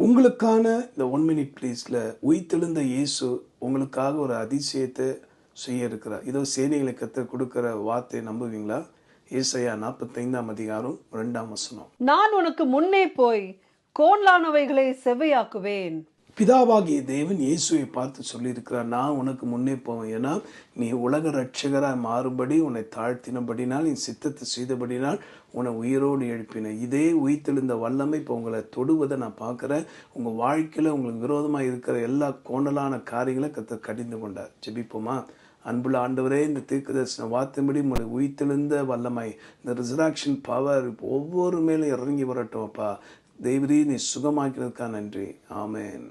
உங்களுக்கான இந்த 1 மினிட் ப்ளீஸில் உயிர்த்தெழுந்த இயேசு உங்களுக்காக ஒரு அதிசயத்தை செய்ய இருக்கிறார். இதோ சேனைகளை கர்த்தர் கொடுக்கிற வார்த்தையை நம்புவீங்களா? ஏசாயா 45:2 நான் உனக்கு முன்னே போய் கோணலானவைகளை செவ்வையாக்குவேன். பிதாவாகிய தேவன் இயேசுவை பார்த்து சொல்லியிருக்கிறார், நான் உனக்கு முன்னே போவேன். ஏன்னா நீ உலக ரட்சகராய் மாறும்படி உன்னை தாழ்த்தினபடினால், நீ சித்தத்தை செய்தபடினால் உன்னை உயிரோடு எழுப்பினேன். இதே உயிர்த்தெழுந்த வல்லமை இப்போ உங்களை தொடுவதை நான் பார்க்குறேன். உங்கள் வாழ்க்கையில் உங்களுக்கு விரோதமாக இருக்கிற எல்லா கோணலான காரியங்களை கர்த்தர் கடிந்து கொண்டார். ஜெபிப்போமா? அன்புள்ள ஆண்டவரே, இந்த தீர்க்கதரிசன வார்த்தையின்படி உங்களுடைய உயிர்த்தெழுந்த வல்லமை, இந்த ரிசராக்ஷன் பவர் ஒவ்வொரு மேலும் இறங்கி வரட்டும் அப்பா. தேவரீ, நீ சுகமாக்கிறதுக்காக நன்றி. ஆமேன்.